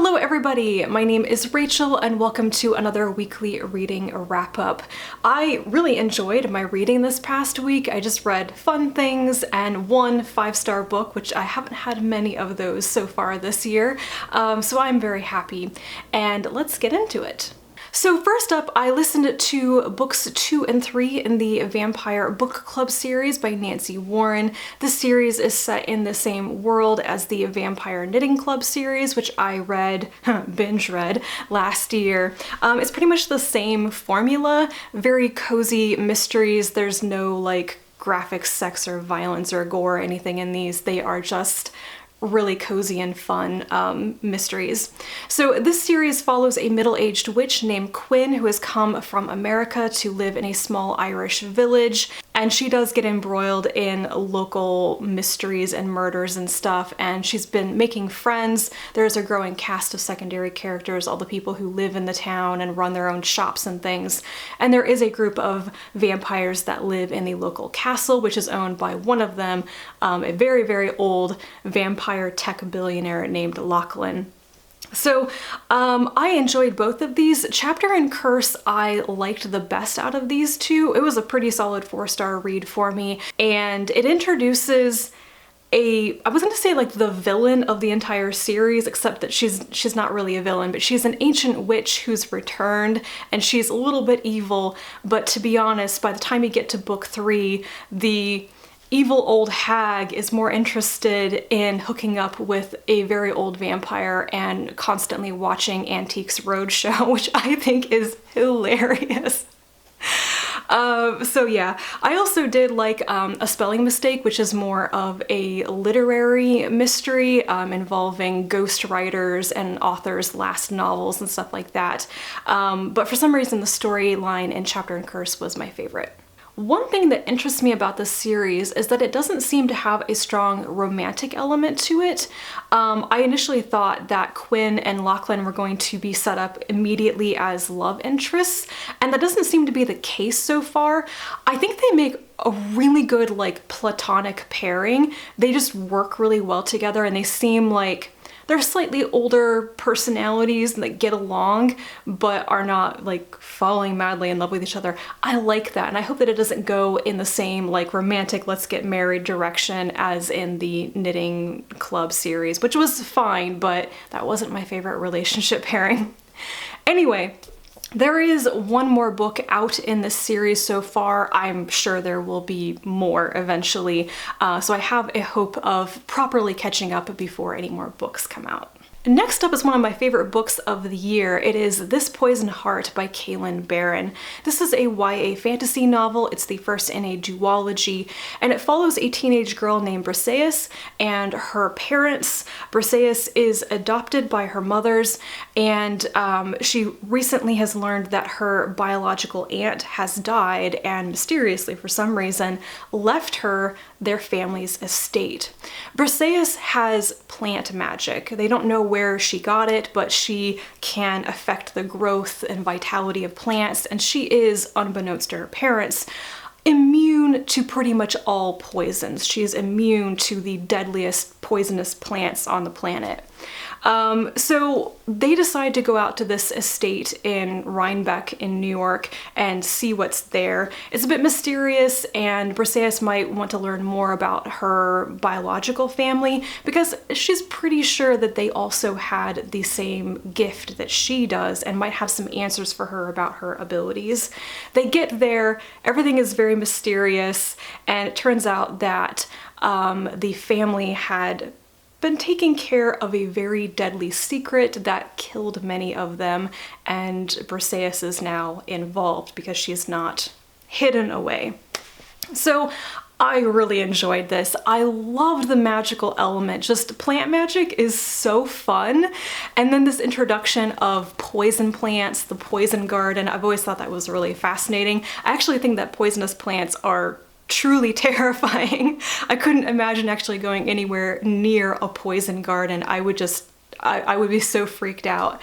Hello everybody, my name is Rachel and welcome to another weekly reading wrap-up. I really enjoyed my reading this past week. I just read fun things and one 5-star book, which I haven't had many of those so far this year, so I'm very happy. And let's get into it. So first up, I listened to books 2 and 3 in the Vampire Book Club series by Nancy Warren. This series is set in the same world as the Vampire Knitting Club series, which I binge read last year. It's pretty much the same formula, very cozy mysteries. There's no like graphic sex or violence or gore or anything in these. They are just really cozy and fun mysteries. So this series follows a middle-aged witch named Quinn who has come from America to live in a small Irish village, and she does get embroiled in local mysteries and murders and stuff, and she's been making friends. There's a growing cast of secondary characters, all the people who live in the town and run their own shops and things, and there is a group of vampires that live in the local castle, which is owned by one of them, a very, very old vampire tech billionaire named Lachlan. So I enjoyed both of these. Chapter and Curse I liked the best out of these two. It was a pretty solid 4-star read for me, and it introduces I was gonna say like the villain of the entire series, except that she's not really a villain, but she's an ancient witch who's returned and she's a little bit evil, but to be honest, by the time you get to book 3, the evil old hag is more interested in hooking up with a very old vampire and constantly watching Antiques Roadshow, which I think is hilarious. So yeah, I also did like A Spelling Mistake, which is more of a literary mystery involving ghostwriters and authors' last novels and stuff like that. But for some reason the storyline in Chapter and Curse was my favorite. One thing that interests me about this series is that it doesn't seem to have a strong romantic element to it. I initially thought that Quinn and Lachlan were going to be set up immediately as love interests, and that doesn't seem to be the case so far. I think they make a really good like platonic pairing. They just work really well together, and they seem like they're slightly older personalities that get along but are not like falling madly in love with each other. I like that, and I hope that it doesn't go in the same like romantic let's get married direction as in the Knitting Club series, which was fine, but that wasn't my favorite relationship pairing. Anyway, there is one more book out in this series so far. I'm sure there will be more eventually, so I have a hope of properly catching up before any more books come out. Next up is one of my favorite books of the year. It is This Poison Heart by Kalynn Bayron. This is a YA fantasy novel. It's the first in a duology, and it follows a teenage girl named Briseis and her parents. Briseis is adopted by her mothers, and she recently has learned that her biological aunt has died and mysteriously, for some reason, left her their family's estate. Briseis has plant magic. They don't know where she got it, but she can affect the growth and vitality of plants, and she is, unbeknownst to her parents, immune to pretty much all poisons. She is immune to the deadliest poisonous plants on the planet. So they decide to go out to this estate in Rhinebeck in New York and see what's there. It's a bit mysterious, and Briseis might want to learn more about her biological family because she's pretty sure that they also had the same gift that she does and might have some answers for her about her abilities. They get there, everything is very mysterious, and it turns out that the family had been taking care of a very deadly secret that killed many of them, and Briseis is now involved because she's not hidden away. So I really enjoyed this. I loved the magical element. Just plant magic is so fun. And then this introduction of poison plants, the poison garden, I've always thought that was really fascinating. I actually think that poisonous plants are truly terrifying. I couldn't imagine actually going anywhere near a poison garden. I would be so freaked out.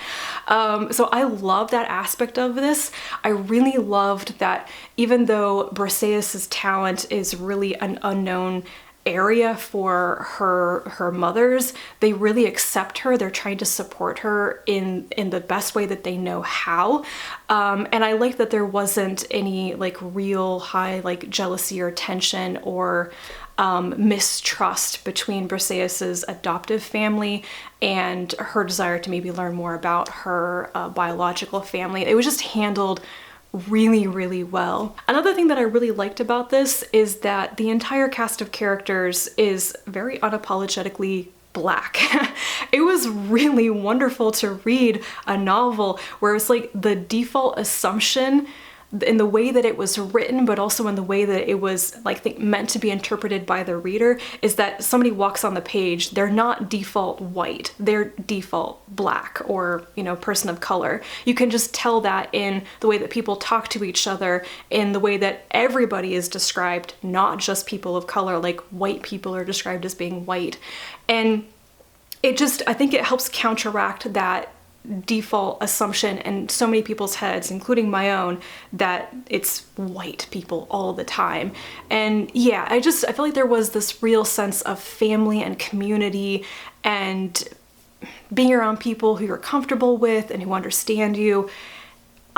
So I love that aspect of this. I really loved that even though Briseis' talent is really an unknown area for her mothers. They really accept her. They're trying to support her in the best way that they know how. And I like that there wasn't any like real high like jealousy or tension or mistrust between Briseis's adoptive family and her desire to maybe learn more about her biological family. It was just handled really, really well. Another thing that I really liked about this is that the entire cast of characters is very unapologetically Black. It was really wonderful to read a novel where it's like the default assumption in the way that it was written, but also in the way that it was like meant to be interpreted by the reader, is that somebody walks on the page, they're not default white, they're default Black or, you know, person of color. You can just tell that in the way that people talk to each other, in the way that everybody is described, not just people of color, like white people are described as being white. And it just, I think it helps counteract that default assumption in so many people's heads, including my own, that it's white people all the time. And yeah, I feel like there was this real sense of family and community and being around people who you're comfortable with and who understand you.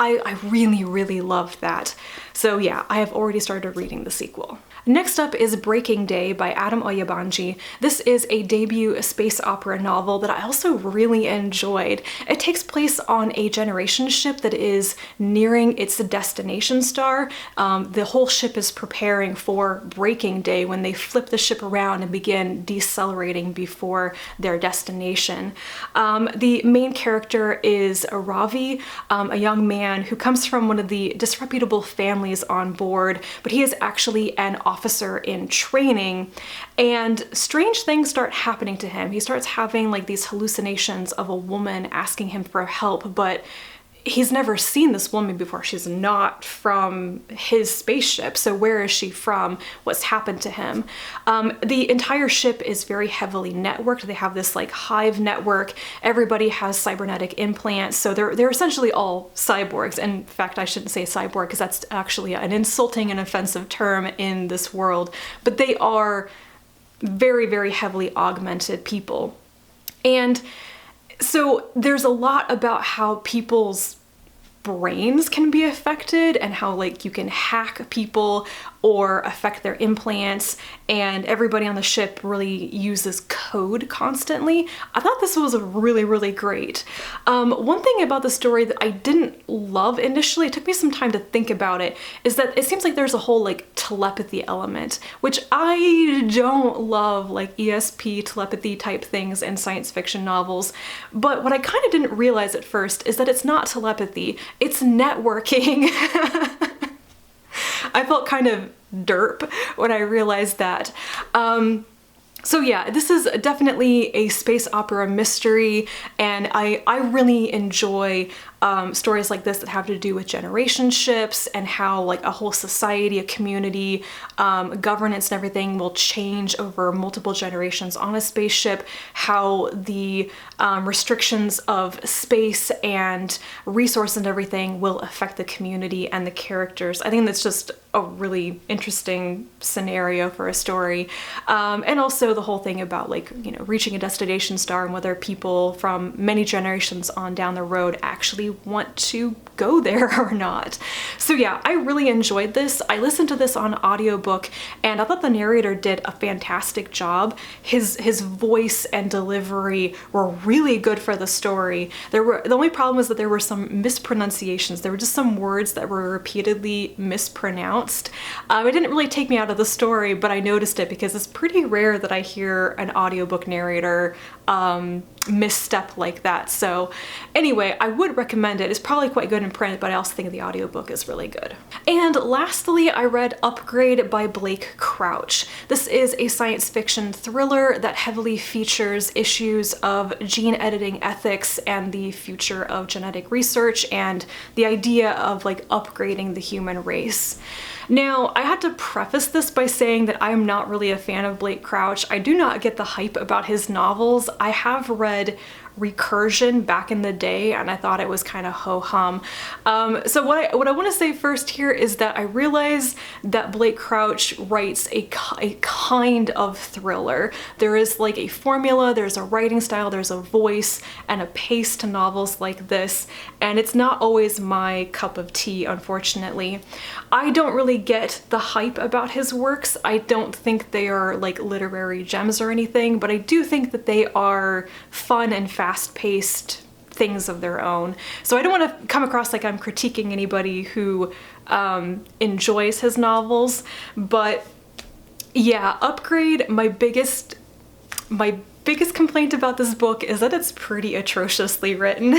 I really, really loved that. So yeah, I have already started reading the sequel. Next up is Breaking Day by Adam Oyebanji. This is a debut space opera novel that I also really enjoyed. It takes place on a generation ship that is nearing its destination star. The whole ship is preparing for Breaking Day when they flip the ship around and begin decelerating before their destination. The main character is Ravi, a young man who comes from one of the disreputable families on board, but he is actually an officer in training, and strange things start happening to him. He starts having like these hallucinations of a woman asking him for help, but he's never seen this woman before. She's not from his spaceship, so where is she from? What's happened to him? The entire ship is very heavily networked. They have this like hive network. Everybody has cybernetic implants, so they're essentially all cyborgs. In fact, I shouldn't say cyborg because that's actually an insulting and offensive term in this world, but they are very, very heavily augmented people. And so there's a lot about how people's brains can be affected and how like you can hack people or affect their implants, and everybody on the ship really uses code constantly. I thought this was really, really great. One thing about the story that I didn't love initially, it took me some time to think about it, is that it seems like there's a whole like telepathy element, which I don't love, like ESP telepathy type things in science fiction novels. But what I kind of didn't realize at first is that it's not telepathy, it's networking. I felt kind of derp when I realized that. So yeah, this is definitely a space opera mystery, and I really enjoy stories like this that have to do with generation ships and how like a whole society, a community, governance and everything will change over multiple generations on a spaceship, how the restrictions of space and resource and everything will affect the community and the characters. I think that's just a really interesting scenario for a story. And also the whole thing about like, you know, reaching a destination star and whether people from many generations on down the road actually want to go there or not. So yeah, I really enjoyed this. I listened to this on audiobook and I thought the narrator did a fantastic job. His voice and delivery were really good for the story. The only problem was that there were some mispronunciations. There were just some words that were repeatedly mispronounced. It didn't really take me out of the story, but I noticed it because it's pretty rare that I hear an audiobook narrator misstep like that. So anyway, I would recommend it. It's probably quite good in print, but I also think the audiobook is really good. And lastly, I read Upgrade by Blake Crouch. This is a science fiction thriller that heavily features issues of gene editing ethics and the future of genetic research and the idea of like upgrading the human race. Now, I had to preface this by saying that I am not really a fan of Blake Crouch. I do not get the hype about his novels. I have read recursion back in the day, and I thought it was kind of ho-hum. So what I want to say first here is that I realize that Blake Crouch writes a kind of thriller. There is like a formula, there's a writing style, there's a voice, and a pace to novels like this, and it's not always my cup of tea, unfortunately. I don't really get the hype about his works. I don't think they are like literary gems or anything, but I do think that they are fun and fast-paced things of their own. So I don't want to come across like I'm critiquing anybody who enjoys his novels, but yeah, Upgrade, my biggest complaint about this book is that it's pretty atrociously written.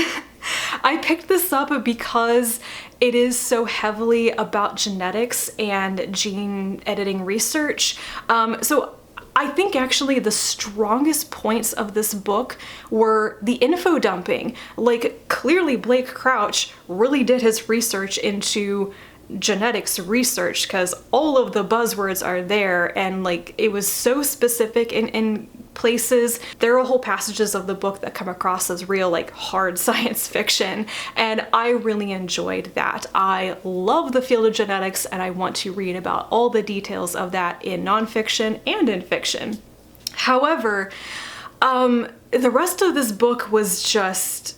I picked this up because it is so heavily about genetics and gene editing research. So I think actually the strongest points of this book were the info dumping. Like, clearly Blake Crouch really did his research into genetics research, because all of the buzzwords are there, and like it was so specific in places. There are whole passages of the book that come across as real like hard science fiction, and I really enjoyed that. I love the field of genetics, and I want to read about all the details of that in nonfiction and in fiction. However, the rest of this book was just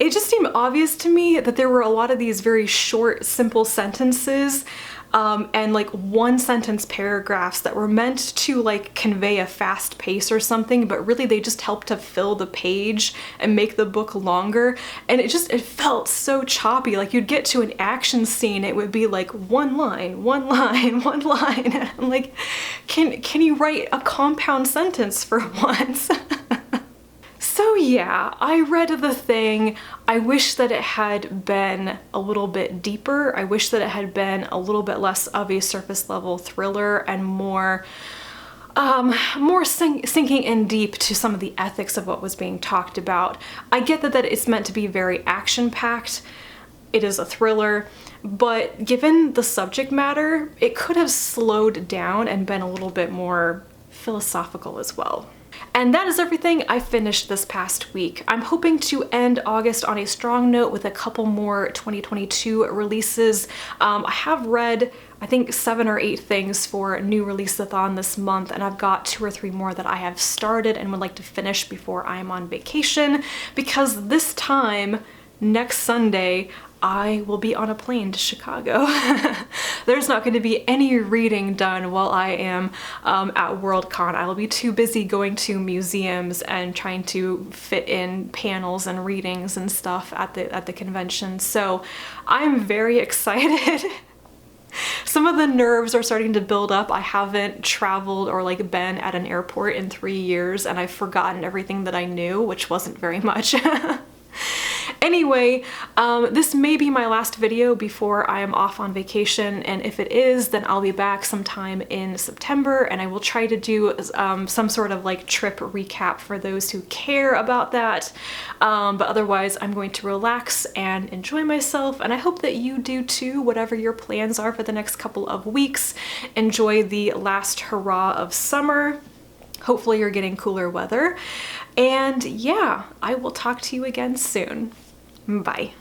it just seemed obvious to me that there were a lot of these very short, simple sentences and like one sentence paragraphs that were meant to like convey a fast pace or something, but really they just helped to fill the page and make the book longer. And it felt so choppy. Like, you'd get to an action scene, it would be like one line, one line, one line. And I'm like, can you write a compound sentence for once? So yeah, I read the thing. I wish that it had been a little bit deeper. I wish that it had been a little bit less of a surface level thriller and more sinking in deep to some of the ethics of what was being talked about. I get that it's meant to be very action-packed. It is a thriller, but given the subject matter, it could have slowed down and been a little bit more philosophical as well. And that is everything I finished this past week. I'm hoping to end August on a strong note with a couple more 2022 releases. I have read, I think, 7 or 8 things for new release-a-thon this month, and I've got 2 or 3 more that I have started and would like to finish before I am on vacation, because this time, next Sunday, I will be on a plane to Chicago. There's not going to be any reading done while I am at Worldcon. I will be too busy going to museums and trying to fit in panels and readings and stuff at the convention. So I'm very excited. Some of the nerves are starting to build up. I haven't traveled or like been at an airport in 3 years, and I've forgotten everything that I knew, which wasn't very much. Anyway, this may be my last video before I am off on vacation, and if it is, then I'll be back sometime in September, and I will try to do some sort of like trip recap for those who care about that. But otherwise, I'm going to relax and enjoy myself, and I hope that you do too, whatever your plans are for the next couple of weeks. Enjoy the last hurrah of summer. Hopefully you're getting cooler weather. And yeah, I will talk to you again soon. Bye.